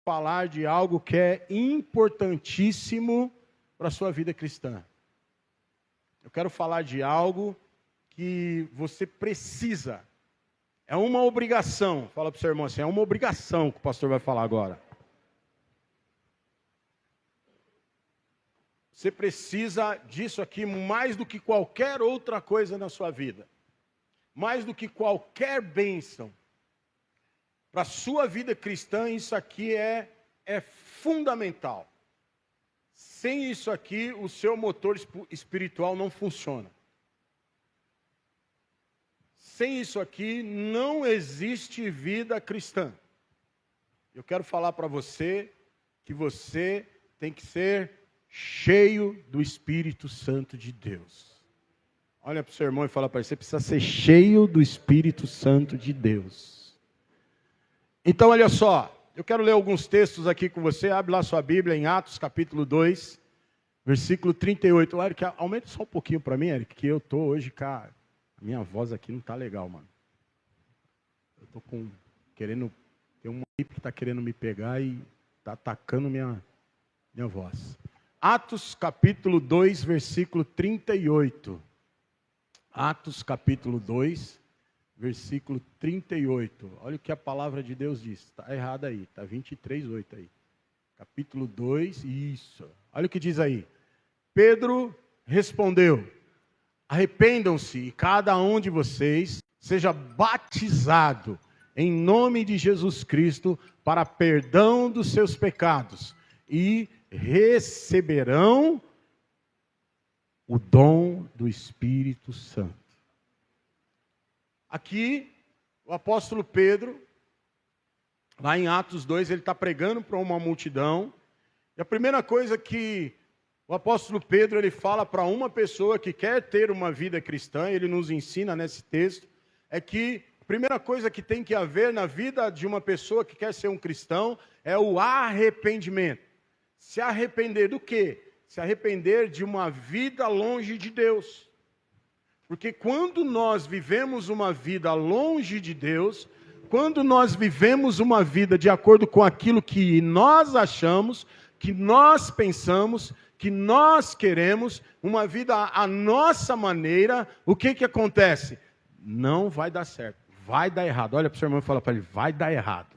falar de algo que é importantíssimo para a sua vida cristã. Eu quero falar de algo que você precisa. É uma obrigação. Fala para o seu irmão assim, é uma obrigação que o pastor vai falar agora. Você precisa disso aqui mais do que qualquer outra coisa na sua vida. Mais do que qualquer bênção. Para a sua vida cristã, isso aqui é fundamental. Sem isso aqui, o seu motor espiritual não funciona. Sem isso aqui, não existe vida cristã. Eu quero falar para você que você tem que ser cheio do Espírito Santo de Deus. Olha para o seu irmão e fala para ele, você precisa ser cheio do Espírito Santo de Deus. Então, olha só, eu quero ler alguns textos aqui com você. Abre lá sua Bíblia em Atos capítulo 2, versículo 38. Eric, aumenta só um pouquinho para mim, Eric, que eu estou hoje, cara, a minha voz aqui não está legal, mano. Eu estou querendo, tem um aí que está querendo me pegar e está atacando minha voz. Atos capítulo 2, versículo 38. Atos capítulo 2, versículo 38. Olha o que a palavra de Deus diz. Está errado aí, está 23:8 aí. Capítulo 2, isso. Olha o que diz aí. Pedro respondeu, arrependam-se e cada um de vocês seja batizado em nome de Jesus Cristo para perdão dos seus pecados e receberão o dom do Espírito Santo. Aqui, o apóstolo Pedro, lá em Atos 2, ele está pregando para uma multidão. E a primeira coisa que o apóstolo Pedro ele fala para uma pessoa que quer ter uma vida cristã, ele nos ensina nesse texto, é que a primeira coisa que tem que haver na vida de uma pessoa que quer ser um cristão é o arrependimento. Se arrepender do quê? Se arrepender de uma vida longe de Deus. Porque quando nós vivemos uma vida longe de Deus, quando nós vivemos uma vida de acordo com aquilo que nós achamos, que nós pensamos, que nós queremos, uma vida à nossa maneira, o que acontece? Não vai dar certo, vai dar errado. Olha para o seu irmão e fala para ele, vai dar errado.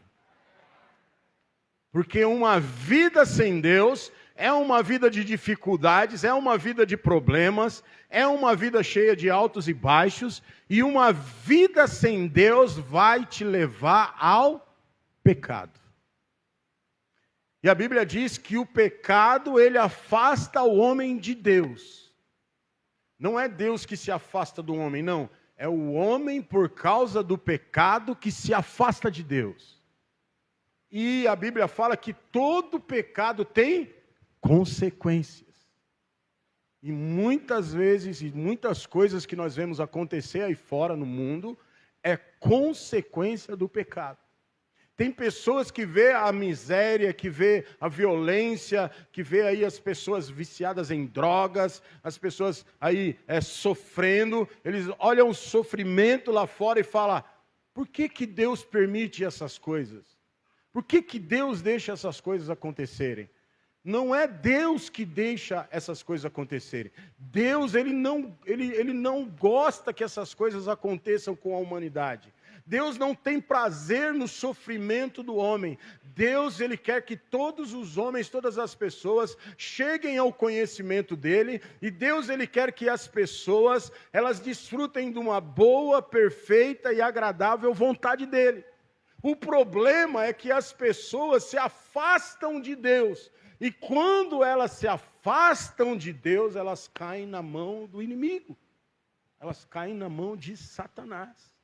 Porque uma vida sem Deus é uma vida de dificuldades, é uma vida de problemas, é uma vida cheia de altos e baixos, e uma vida sem Deus vai te levar ao pecado. E a Bíblia diz que o pecado, ele afasta o homem de Deus. Não é Deus que se afasta do homem, não. É o homem, por causa do pecado, que se afasta de Deus. E a Bíblia fala que todo pecado tem consequências. E muitas vezes, e muitas coisas que nós vemos acontecer aí fora no mundo, é consequência do pecado. Tem pessoas que vê a miséria, que vê a violência, que vê aí as pessoas viciadas em drogas, as pessoas aí sofrendo, eles olham o sofrimento lá fora e falam, por que Deus permite essas coisas? Por que Deus deixa essas coisas acontecerem? Não é Deus que deixa essas coisas acontecerem. Deus, ele não gosta que essas coisas aconteçam com a humanidade. Deus não tem prazer no sofrimento do homem. Deus, ele quer que todos os homens, todas as pessoas cheguem ao conhecimento dele. E Deus, ele quer que as pessoas, elas desfrutem de uma boa, perfeita e agradável vontade dele. O problema é que as pessoas se afastam de Deus. E quando elas se afastam de Deus, elas caem na mão do inimigo. Elas caem na mão de Satanás.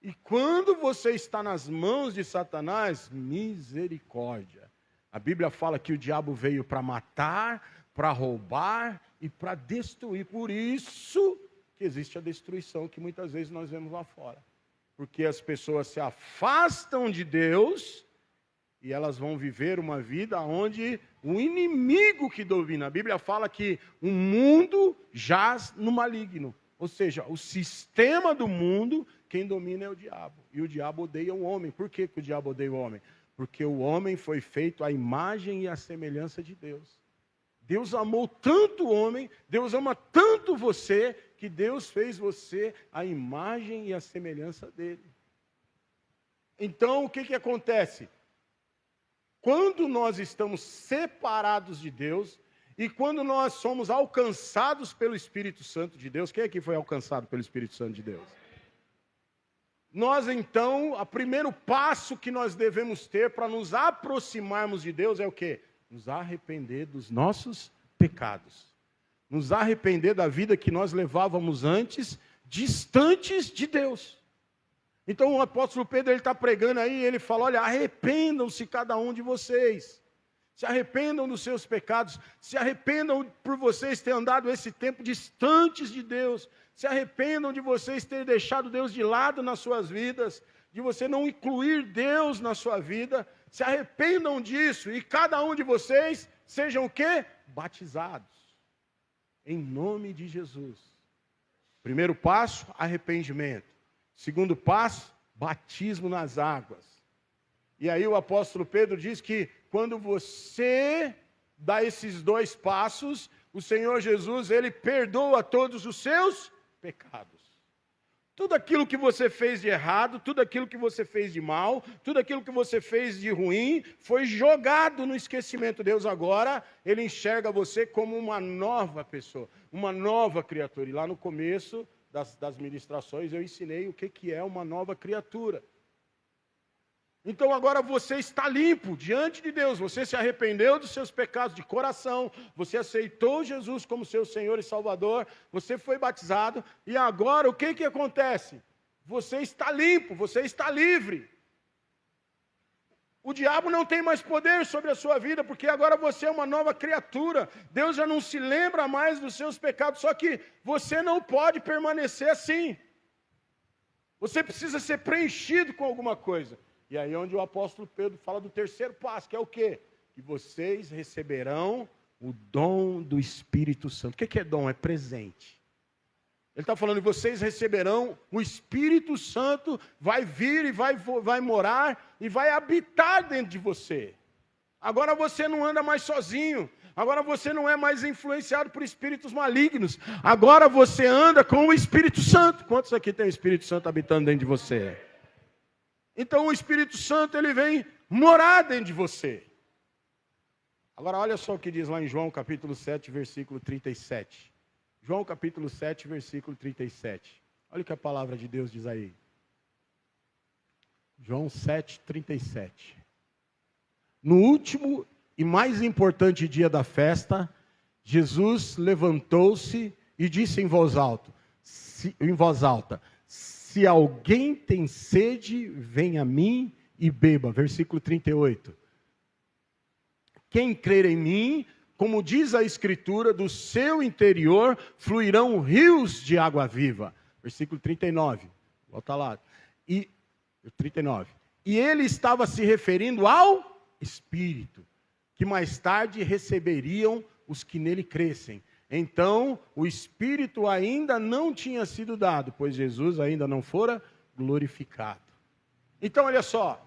E quando você está nas mãos de Satanás, misericórdia. A Bíblia fala que o diabo veio para matar, para roubar e para destruir. Por isso que existe a destruição que muitas vezes nós vemos lá fora. Porque as pessoas se afastam de Deus e elas vão viver uma vida onde o inimigo que domina. A Bíblia fala que o mundo jaz no maligno. Ou seja, o sistema do mundo, quem domina é o diabo. E o diabo odeia o homem. Por que o diabo odeia o homem? Porque o homem foi feito à imagem e à semelhança de Deus. Deus amou tanto o homem, Deus ama tanto você, que Deus fez você à imagem e à semelhança dele. Então, o que acontece? Quando nós estamos separados de Deus, e quando nós somos alcançados pelo Espírito Santo de Deus, quem aqui foi alcançado pelo Espírito Santo de Deus? Nós então, o primeiro passo que nós devemos ter para nos aproximarmos de Deus é o quê? Nos arrepender dos nossos pecados. Nos arrepender da vida que nós levávamos antes, distantes de Deus. Então o apóstolo Pedro está pregando aí, ele fala, olha, arrependam-se cada um de vocês. Se arrependam dos seus pecados, se arrependam por vocês terem andado esse tempo distantes de Deus, se arrependam de vocês terem deixado Deus de lado nas suas vidas, de você não incluir Deus na sua vida, se arrependam disso e cada um de vocês sejam o quê? Batizados, em nome de Jesus. Primeiro passo, arrependimento. Segundo passo, batismo nas águas. E aí o apóstolo Pedro diz que quando você dá esses dois passos, o Senhor Jesus, ele perdoa todos os seus pecados. Tudo aquilo que você fez de errado, tudo aquilo que você fez de mal, tudo aquilo que você fez de ruim, foi jogado no esquecimento. Deus agora, ele enxerga você como uma nova pessoa, uma nova criatura. E lá no começo das ministrações eu ensinei o que é uma nova criatura. Então agora você está limpo diante de Deus, você se arrependeu dos seus pecados de coração, você aceitou Jesus como seu Senhor e Salvador, você foi batizado, e agora o que acontece? Você está limpo, você está livre. O diabo não tem mais poder sobre a sua vida, porque agora você é uma nova criatura. Deus já não se lembra mais dos seus pecados, só que você não pode permanecer assim. Você precisa ser preenchido com alguma coisa. E aí é onde o apóstolo Pedro fala do terceiro passo, que é o quê? Que vocês receberão o dom do Espírito Santo. O que é dom? É presente. Ele está falando, vocês receberão o Espírito Santo, vai vir e vai morar e vai habitar dentro de você. Agora você não anda mais sozinho. Agora você não é mais influenciado por espíritos malignos. Agora você anda com o Espírito Santo. Quantos aqui tem o Espírito Santo habitando dentro de você? Então o Espírito Santo, ele vem morar dentro de você. Agora olha só o que diz lá em João capítulo 7, versículo 37. João capítulo 7, versículo 37. Olha o que a palavra de Deus diz aí. João 7, 37. No último e mais importante dia da festa, Jesus levantou-se e disse em voz alta, se alguém tem sede, venha a mim e beba. Versículo 38. Quem crer em mim, como diz a Escritura, do seu interior fluirão rios de água viva. Versículo 39. Volta lá. 39. E ele estava se referindo ao Espírito, que mais tarde receberiam os que nele crescem. Então, o Espírito ainda não tinha sido dado, pois Jesus ainda não fora glorificado. Então, olha só,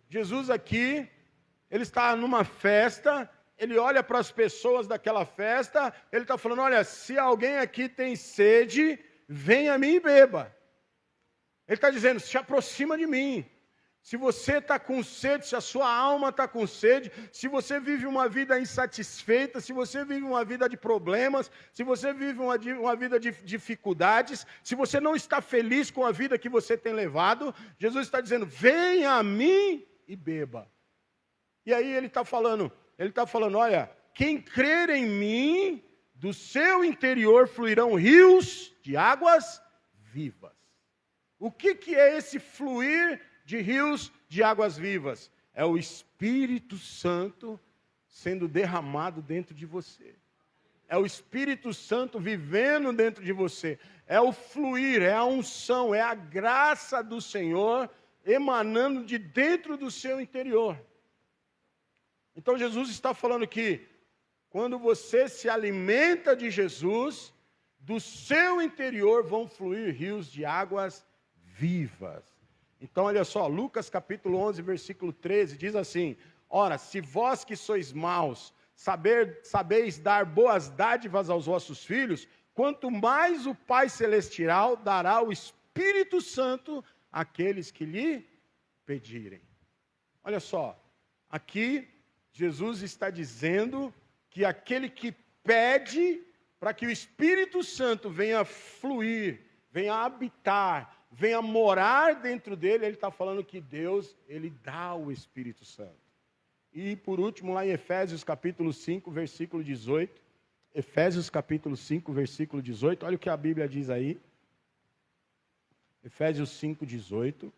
Jesus aqui, ele está numa festa, ele olha para as pessoas daquela festa, ele está falando, olha, se alguém aqui tem sede, venha a mim e beba. Ele está dizendo, se aproxima de mim. Se você está com sede, se a sua alma está com sede, se você vive uma vida insatisfeita, se você vive uma vida de problemas, se você vive uma vida de dificuldades, se você não está feliz com a vida que você tem levado, Jesus está dizendo, venha a mim e beba. E aí ele está falando, olha, quem crer em mim, do seu interior fluirão rios de águas vivas. O que é esse fluir de rios de águas vivas? É o Espírito Santo sendo derramado dentro de você. É o Espírito Santo vivendo dentro de você. É o fluir, é a unção, é a graça do Senhor emanando de dentro do seu interior. Então Jesus está falando que quando você se alimenta de Jesus, do seu interior vão fluir rios de águas vivas. Então, olha só, Lucas capítulo 11, versículo 13, diz assim: ora, se vós que sois maus, sabeis dar boas dádivas aos vossos filhos, quanto mais o Pai Celestial dará o Espírito Santo àqueles que lhe pedirem. Olha só, aqui Jesus está dizendo que aquele que pede para que o Espírito Santo venha fluir, venha habitar, venha morar dentro dele, ele está falando que Deus, ele dá o Espírito Santo. E por último, lá em Efésios capítulo 5, versículo 18, Efésios capítulo 5, versículo 18, olha o que a Bíblia diz aí. Efésios 5, 18.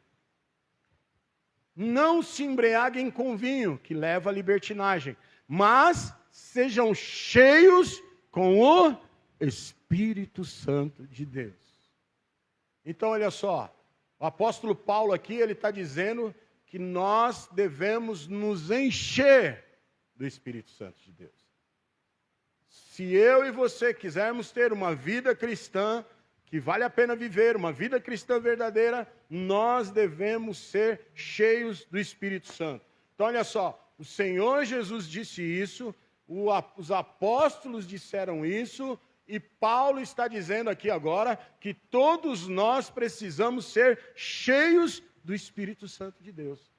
Não se embriaguem com vinho, que leva à libertinagem, mas sejam cheios com o Espírito Santo de Deus. Então, olha só, o apóstolo Paulo aqui, ele está dizendo que nós devemos nos encher do Espírito Santo de Deus. Se eu e você quisermos ter uma vida cristã que vale a pena viver, uma vida cristã verdadeira, nós devemos ser cheios do Espírito Santo. Então, olha só, o Senhor Jesus disse isso, os apóstolos disseram isso, e Paulo está dizendo aqui agora que todos nós precisamos ser cheios do Espírito Santo de Deus.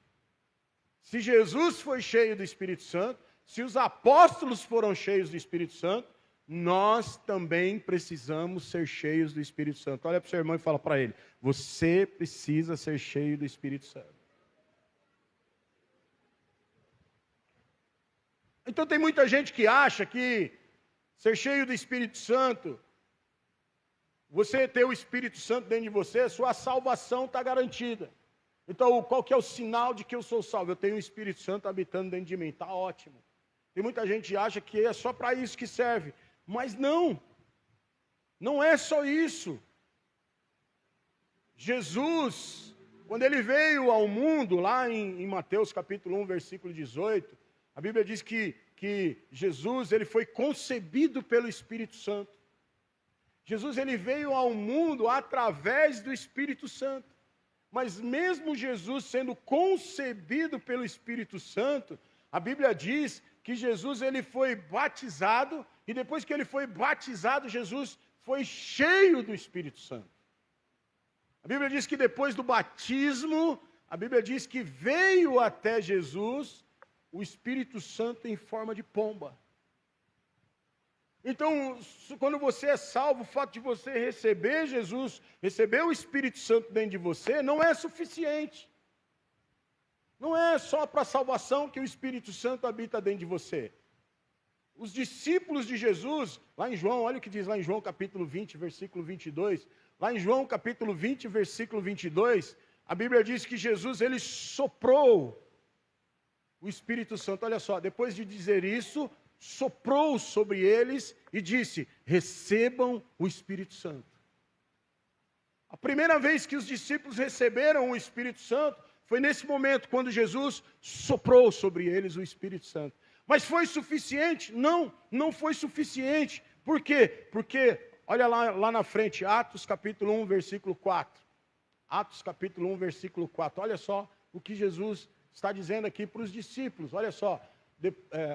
Se Jesus foi cheio do Espírito Santo, se os apóstolos foram cheios do Espírito Santo, nós também precisamos ser cheios do Espírito Santo. Olha para o seu irmão e fala para ele: você precisa ser cheio do Espírito Santo. Então tem muita gente que acha que ser cheio do Espírito Santo, você ter o Espírito Santo dentro de você, a sua salvação está garantida. Então, qual que é o sinal de que eu sou salvo? Eu tenho o Espírito Santo habitando dentro de mim, está ótimo. Tem muita gente que acha que é só para isso que serve, mas não é só isso. Jesus, quando ele veio ao mundo, lá em Mateus capítulo 1, versículo 18, a Bíblia diz que Jesus, ele foi concebido pelo Espírito Santo. Jesus, ele veio ao mundo através do Espírito Santo. Mas mesmo Jesus sendo concebido pelo Espírito Santo, a Bíblia diz que Jesus, ele foi batizado, e depois que ele foi batizado, Jesus foi cheio do Espírito Santo. A Bíblia diz que depois do batismo, a Bíblia diz que veio até Jesus o Espírito Santo em forma de pomba. Então, quando você é salvo, o fato de você receber Jesus, receber o Espírito Santo dentro de você, não é suficiente. Não é só para a salvação que o Espírito Santo habita dentro de você. Os discípulos de Jesus, lá em João, olha o que diz lá em João capítulo 20, versículo 22. Lá em João capítulo 20, versículo 22, a Bíblia diz que Jesus, ele soprou o Espírito Santo. Olha só, depois de dizer isso, soprou sobre eles e disse: recebam o Espírito Santo. A primeira vez que os discípulos receberam o Espírito Santo foi nesse momento, quando Jesus soprou sobre eles o Espírito Santo. Mas foi suficiente? Não foi suficiente. Por quê? Porque, olha lá na frente, Atos capítulo 1, versículo 4. Atos capítulo 1, versículo 4. Olha só o que Jesus está dizendo aqui para os discípulos. Olha só,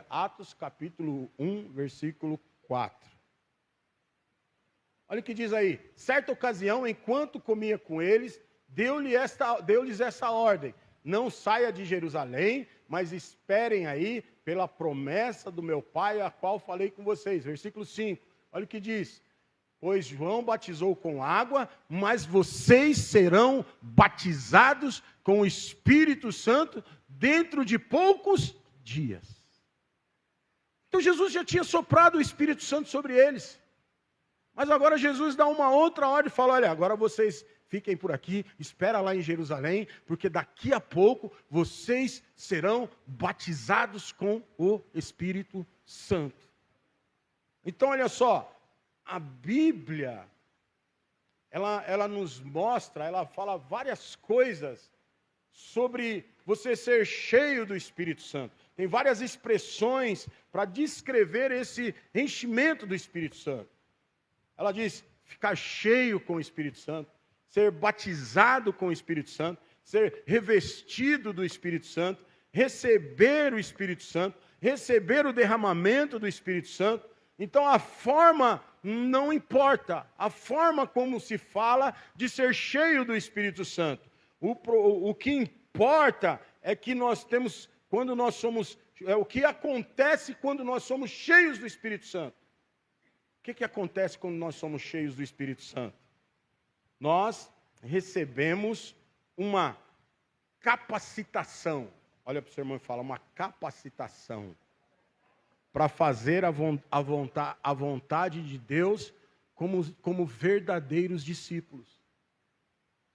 Atos capítulo 1, versículo 4. Olha o que diz aí. Certa ocasião, enquanto comia com eles, deu-lhes essa ordem: não saia de Jerusalém, mas esperem aí pela promessa do meu Pai, a qual falei com vocês. Versículo 5, olha o que diz: pois João batizou com água, mas vocês serão batizados com o Espírito Santo dentro de poucos dias. Então Jesus já tinha soprado o Espírito Santo sobre eles. Mas agora Jesus dá uma outra ordem e fala: olha, agora vocês fiquem por aqui, espera lá em Jerusalém, porque daqui a pouco vocês serão batizados com o Espírito Santo. Então, olha só, a Bíblia, ela nos mostra, ela fala várias coisas sobre você ser cheio do Espírito Santo. Tem várias expressões para descrever esse enchimento do Espírito Santo. Ela diz: ficar cheio com o Espírito Santo, ser batizado com o Espírito Santo. ser revestido do Espírito Santo, receber o Espírito Santo, receber o derramamento do Espírito Santo. Então a forma não importa, a forma como se fala de ser cheio do Espírito Santo. O que importa é que nós temos, quando nós somos, o que acontece quando nós somos cheios do Espírito Santo. O que acontece quando nós somos cheios do Espírito Santo? Nós recebemos uma capacitação. Olha para o seu irmão e fala, uma capacitação para fazer a vontade de Deus como verdadeiros discípulos.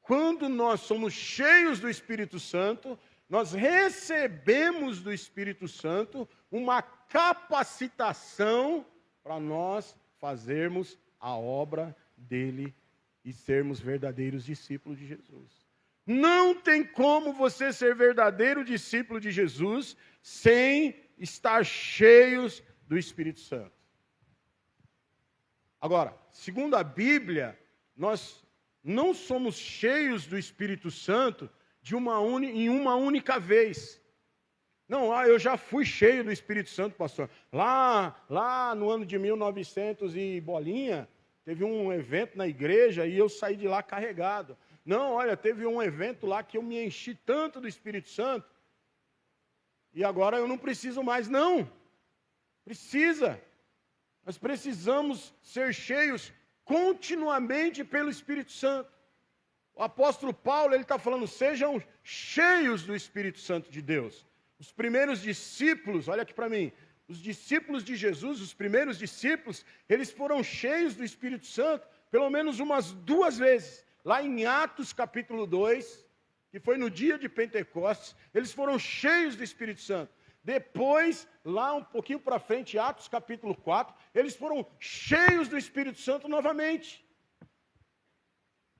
Quando nós somos cheios do Espírito Santo, nós recebemos do Espírito Santo uma capacitação para nós fazermos a obra dele e sermos verdadeiros discípulos de Jesus. Não tem como você ser verdadeiro discípulo de Jesus sem estar cheios do Espírito Santo. Agora, segundo a Bíblia, nós não somos cheios do Espírito Santo em uma única vez. Não, eu já fui cheio do Espírito Santo, pastor. Lá no ano de 1900 e bolinha, teve um evento na igreja e eu saí de lá carregado. Não, olha, teve um evento lá que eu me enchi tanto do Espírito Santo e agora eu não preciso mais. Não, precisa. Nós precisamos ser cheios continuamente pelo Espírito Santo. O apóstolo Paulo, ele está falando, sejam cheios do Espírito Santo de Deus. Os primeiros discípulos, olha aqui para mim, os discípulos de Jesus, os primeiros discípulos, eles foram cheios do Espírito Santo pelo menos umas 2 vezes. Lá em Atos capítulo 2, que foi no dia de Pentecostes, eles foram cheios do Espírito Santo. Depois, lá um pouquinho para frente, Atos capítulo 4, eles foram cheios do Espírito Santo novamente.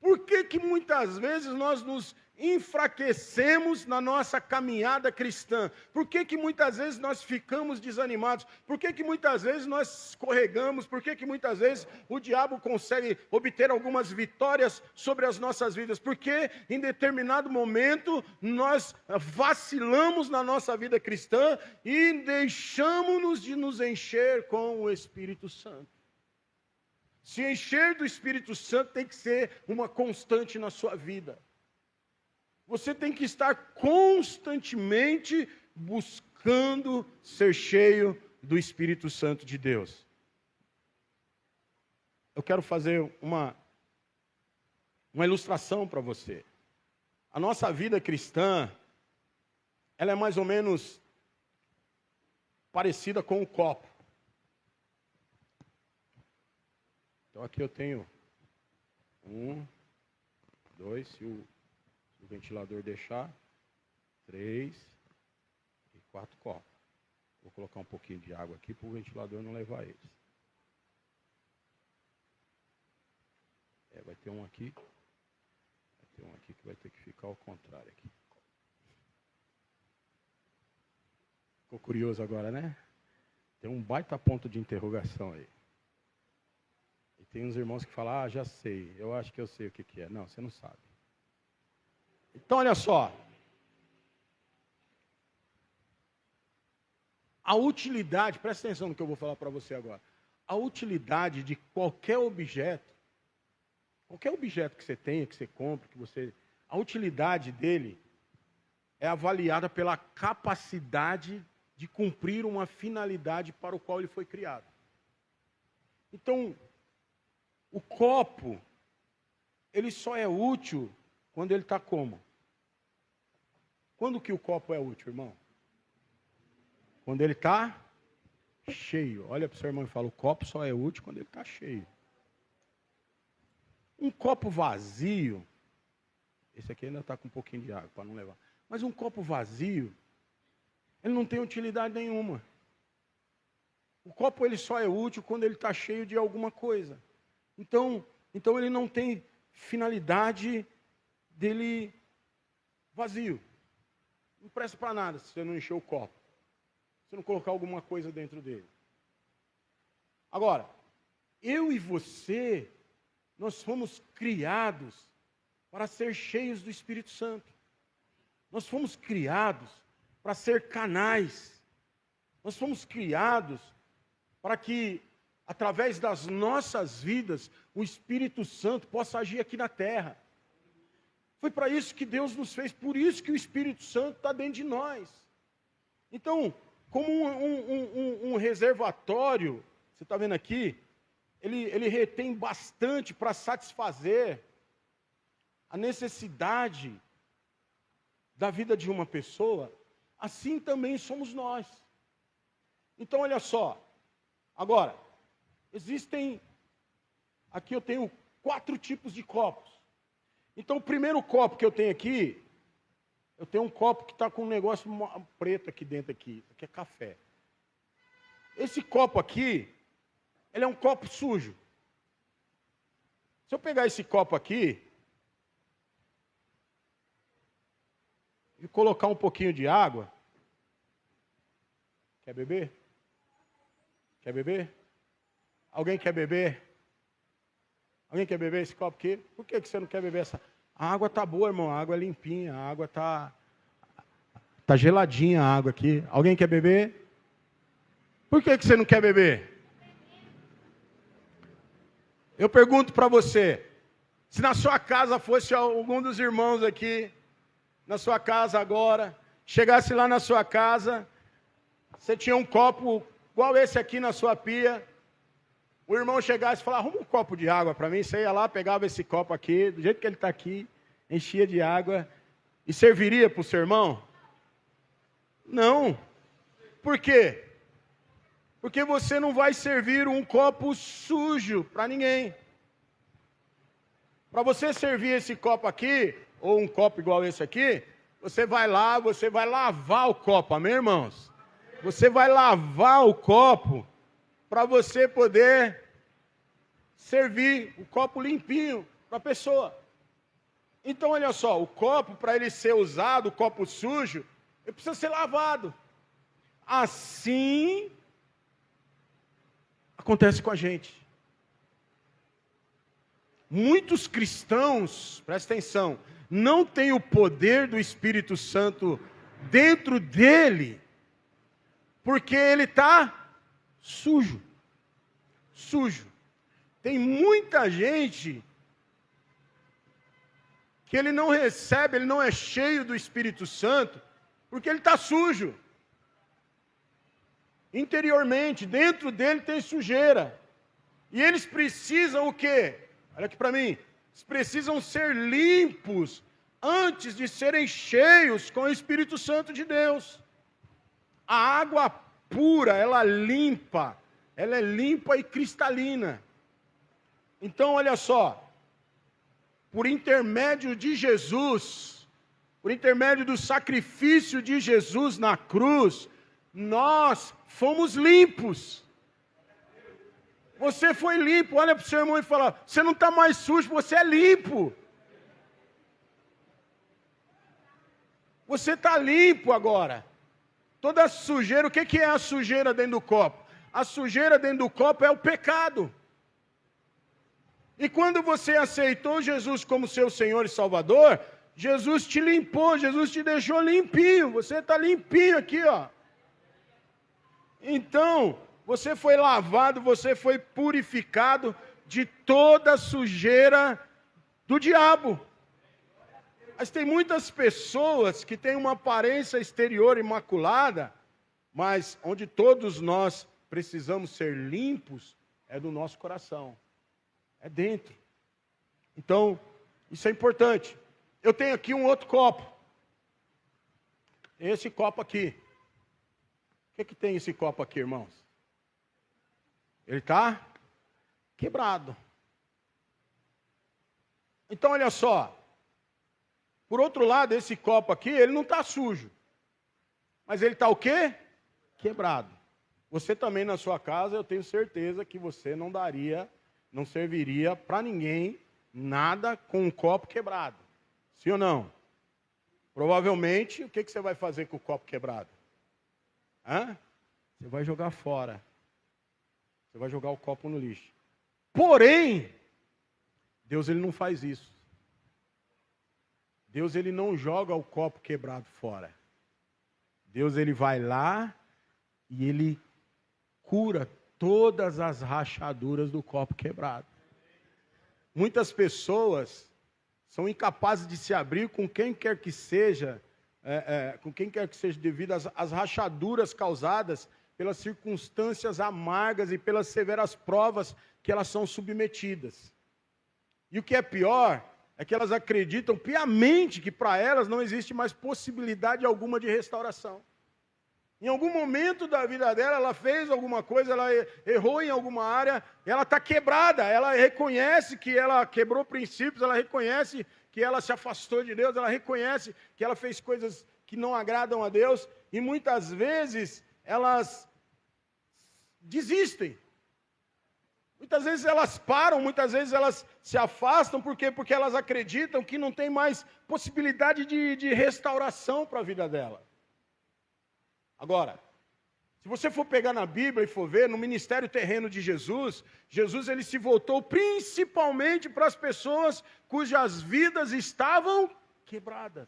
Por que muitas vezes nós nos enfraquecemos na nossa caminhada cristã? Por que muitas vezes nós ficamos desanimados? Por que muitas vezes nós escorregamos? Por que muitas vezes o diabo consegue obter algumas vitórias sobre as nossas vidas? Porque em determinado momento nós vacilamos na nossa vida cristã e deixamos-nos de nos encher com o Espírito Santo. Se encher do Espírito Santo tem que ser uma constante na sua vida. Você tem que estar constantemente buscando ser cheio do Espírito Santo de Deus. Eu quero fazer uma ilustração para você. A nossa vida cristã, ela é mais ou menos parecida com um copo. Então aqui eu tenho 1, 2, se o ventilador deixar, 3 e 4 copos. Vou colocar um pouquinho de água aqui para o ventilador não levar eles. Vai ter um aqui. Vai ter um aqui que vai ter que ficar ao contrário aqui. Ficou curioso agora, né? Tem um baita ponto de interrogação aí. E tem uns irmãos que falam, já sei, eu acho que eu sei o que é. Não, você não sabe. Então, olha só. A utilidade, presta atenção no que eu vou falar para você agora. A utilidade de qualquer objeto que você tenha, que você compre, a utilidade dele é avaliada pela capacidade de cumprir uma finalidade para o qual ele foi criado. Então, o copo, ele só é útil quando ele está como? Quando que o copo é útil, irmão? Quando ele está cheio. Olha para o seu irmão e fala, o copo só é útil quando ele está cheio. Um copo vazio, esse aqui ainda está com um pouquinho de água para não levar. Mas um copo vazio, ele não tem utilidade nenhuma. O copo ele só é útil quando ele está cheio de alguma coisa. Então ele não tem finalidade dele vazio. Não presta para nada se você não encher o copo. Se você não colocar alguma coisa dentro dele. Agora, eu e você, nós fomos criados para ser cheios do Espírito Santo. Nós fomos criados para ser canais. Nós fomos criados para que, através das nossas vidas, o Espírito Santo possa agir aqui na terra. Foi para isso que Deus nos fez, por isso que o Espírito Santo está dentro de nós. Então, como um reservatório, você está vendo aqui, ele retém bastante para satisfazer a necessidade da vida de uma pessoa, assim também somos nós. Então, olha só, agora, existem, aqui eu tenho 4 tipos de copos. Então, o primeiro copo que eu tenho aqui, eu tenho um copo que está com um negócio preto aqui dentro, aqui é café. Esse copo aqui, ele é um copo sujo. Se eu pegar esse copo aqui e colocar um pouquinho de água, quer beber? Quer beber? Alguém quer beber? Alguém quer beber esse copo aqui? Por que você não quer beber essa? A água tá boa, irmão. A água é limpinha. A água tá geladinha a água aqui. Alguém quer beber? Por que você não quer beber? Eu pergunto para você, se na sua casa fosse algum dos irmãos aqui, na sua casa agora, chegasse lá na sua casa, você tinha um copo igual esse aqui na sua pia, o irmão chegasse e falasse, arruma um copo de água para mim, você ia lá, pegava esse copo aqui, do jeito que ele está aqui, enchia de água, e serviria para o seu irmão? Não. Por quê? Porque você não vai servir um copo sujo para ninguém. Para você servir esse copo aqui, ou um copo igual esse aqui, você vai lá, você vai lavar o copo, amém, irmãos? Você vai lavar o copo para você poder servir o copo limpinho para a pessoa. Então, olha só, o copo, para ele ser usado, o copo sujo, ele precisa ser lavado. Assim acontece com a gente. Muitos cristãos, presta atenção, não têm o poder do Espírito Santo dentro dele, porque ele está sujo. Sujo. Tem muita gente que ele não recebe, ele não é cheio do Espírito Santo, porque ele está sujo. Interiormente, dentro dele tem sujeira. E eles precisam o quê? Olha aqui para mim. Eles precisam ser limpos antes de serem cheios com o Espírito Santo de Deus. A água pura, ela é limpa e cristalina. Então, olha só, por intermédio de Jesus, por intermédio do sacrifício de Jesus na cruz, nós fomos limpos. Você foi limpo. Olha para o seu irmão e fala, você não está mais sujo, você é limpo. Você está limpo agora. Toda a sujeira, o que é a sujeira dentro do copo? A sujeira dentro do copo é o pecado. E quando você aceitou Jesus como seu Senhor e Salvador, Jesus te limpou, Jesus te deixou limpinho. Você está limpinho aqui, ó. Então, você foi lavado, você foi purificado de toda a sujeira do diabo. Mas tem muitas pessoas que têm uma aparência exterior imaculada, mas onde todos nós precisamos ser limpos é do nosso coração. É dentro. Então, isso é importante. Eu tenho aqui um outro copo. Esse copo aqui. O que tem esse copo aqui, irmãos? Ele está quebrado. Então, olha só. Por outro lado, esse copo aqui, ele não está sujo. Mas ele está o quê? Quebrado. Você também na sua casa, eu tenho certeza que você não serviria para ninguém nada com um copo quebrado. Sim ou não? Provavelmente, o que você vai fazer com o copo quebrado? Você vai jogar fora. Você vai jogar o copo no lixo. Porém, Deus ele não faz isso. Deus ele não joga o copo quebrado fora. Deus ele vai lá e ele cura todas as rachaduras do copo quebrado. Muitas pessoas são incapazes de se abrir com quem quer que seja, devido às rachaduras causadas pelas circunstâncias amargas e pelas severas provas que elas são submetidas. E o que é pior é que elas acreditam piamente que para elas não existe mais possibilidade alguma de restauração. Em algum momento da vida dela, ela fez alguma coisa, ela errou em alguma área, ela está quebrada, ela reconhece que ela quebrou princípios, ela reconhece que ela se afastou de Deus, ela reconhece que ela fez coisas que não agradam a Deus, e muitas vezes elas desistem. Muitas vezes elas param, muitas vezes elas se afastam, por quê? Porque elas acreditam que não tem mais possibilidade de restauração para a vida dela. Agora, se você for pegar na Bíblia e for ver, no ministério terreno de Jesus, Jesus ele se voltou principalmente para as pessoas cujas vidas estavam quebradas,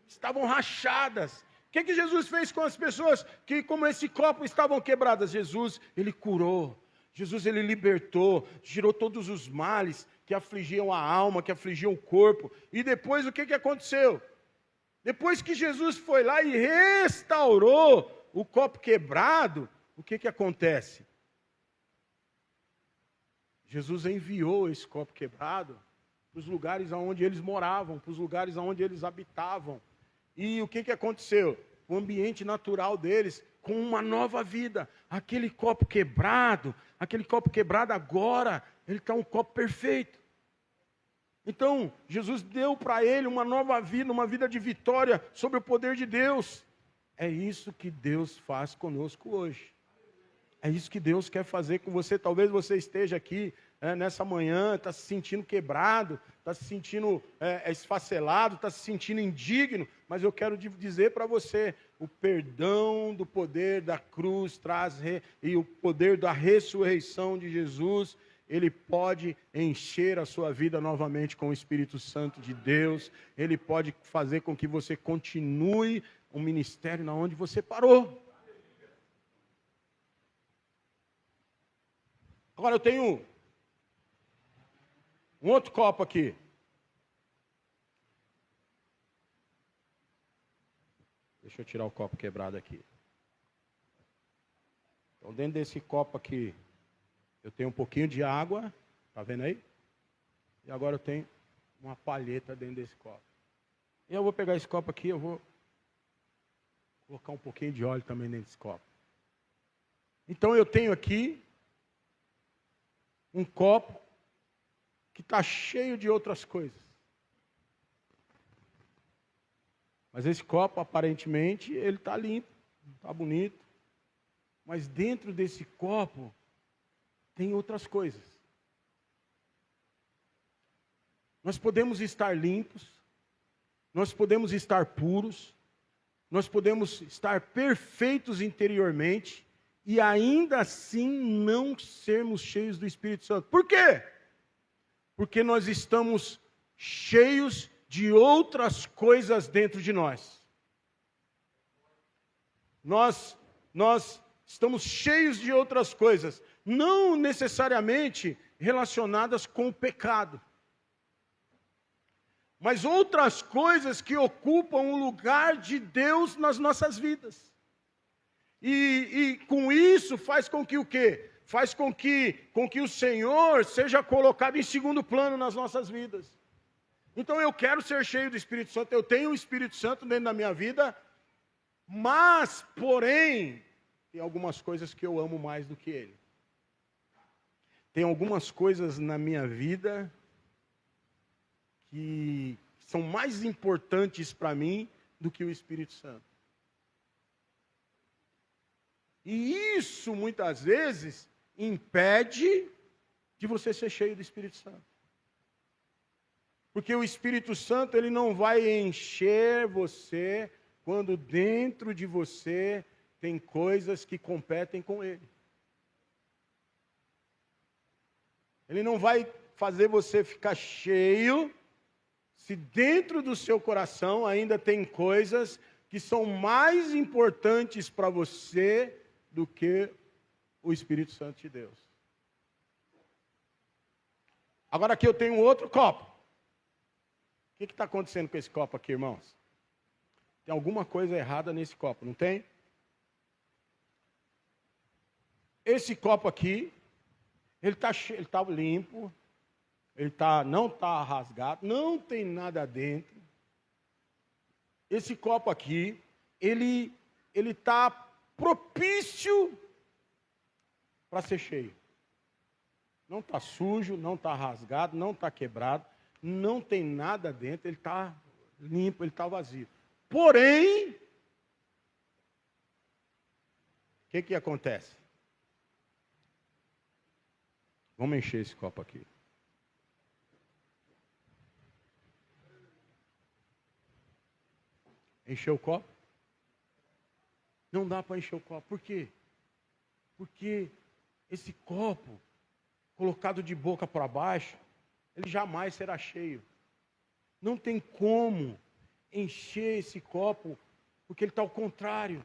estavam rachadas. O que Jesus fez com as pessoas que, como esse copo, estavam quebradas? Jesus, ele curou. Jesus, ele libertou, tirou todos os males que afligiam a alma, que afligiam o corpo. E depois, o que aconteceu? Depois que Jesus foi lá e restaurou o copo quebrado, o que acontece? Jesus enviou esse copo quebrado para os lugares onde eles moravam, para os lugares onde eles habitavam. E o que aconteceu? O ambiente natural deles, com uma nova vida. Aquele copo quebrado agora, ele está um copo perfeito. Então, Jesus deu para ele uma nova vida, uma vida de vitória sobre o poder de Deus. É isso que Deus faz conosco hoje. É isso que Deus quer fazer com você. Talvez você esteja aqui nessa manhã, está se sentindo quebrado, está se sentindo esfacelado, está se sentindo indigno. Mas eu quero dizer para você, o perdão do poder da cruz e o poder da ressurreição de Jesus, ele pode encher a sua vida novamente com o Espírito Santo de Deus. Ele pode fazer com que você continue o ministério na onde você parou. Agora eu tenho um outro copo aqui. Deixa eu tirar o copo quebrado aqui. Então dentro desse copo aqui, eu tenho um pouquinho de água, tá vendo aí? E agora eu tenho uma palheta dentro desse copo. E eu vou pegar esse copo aqui, eu vou colocar um pouquinho de óleo também dentro desse copo. Então eu tenho aqui um copo que está cheio de outras coisas. Mas esse copo, aparentemente, ele está limpo, está bonito. Mas dentro desse copo tem outras coisas. Nós podemos estar limpos, nós podemos estar puros, nós podemos estar perfeitos interiormente e ainda assim não sermos cheios do Espírito Santo. Por quê? Porque nós estamos cheios de outras coisas dentro de nós. Nós estamos cheios de outras coisas, não necessariamente relacionadas com o pecado, mas outras coisas que ocupam o lugar de Deus nas nossas vidas. E com isso faz com que o quê? Faz com que o Senhor seja colocado em segundo plano nas nossas vidas. Então eu quero ser cheio do Espírito Santo, eu tenho o Espírito Santo dentro da minha vida, mas, porém, tem algumas coisas que eu amo mais do que Ele. Tem algumas coisas na minha vida que são mais importantes para mim do que o Espírito Santo. E isso, muitas vezes, impede de você ser cheio do Espírito Santo. Porque o Espírito Santo, ele não vai encher você quando dentro de você tem coisas que competem com ele. Ele não vai fazer você ficar cheio se dentro do seu coração ainda tem coisas que são mais importantes para você do que o Espírito Santo de Deus. Agora aqui eu tenho outro copo. O que está acontecendo com esse copo aqui, irmãos? Tem alguma coisa errada nesse copo, não tem? Esse copo aqui, ele tá limpo, não está rasgado, não tem nada dentro. Esse copo aqui, ele está propício para ser cheio. Não está sujo, não está rasgado, não está quebrado, não tem nada dentro, ele está limpo, ele está vazio. Porém, o que acontece? Vamos encher esse copo aqui. Encher o copo? Não dá para encher o copo. Por quê? Porque esse copo, colocado de boca para baixo, ele jamais será cheio. Não tem como encher esse copo, porque ele está ao contrário.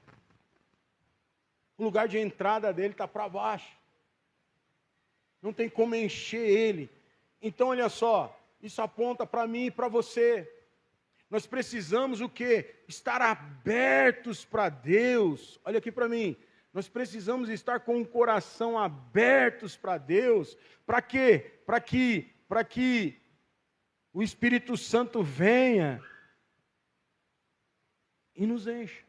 O lugar de entrada dele está para baixo. Não tem como encher ele. Então, olha só, isso aponta para mim e para você. Nós precisamos o quê? Estar abertos para Deus. Olha aqui para mim. Nós precisamos estar com o coração abertos para Deus. Para quê? Para que o Espírito Santo venha e nos encha.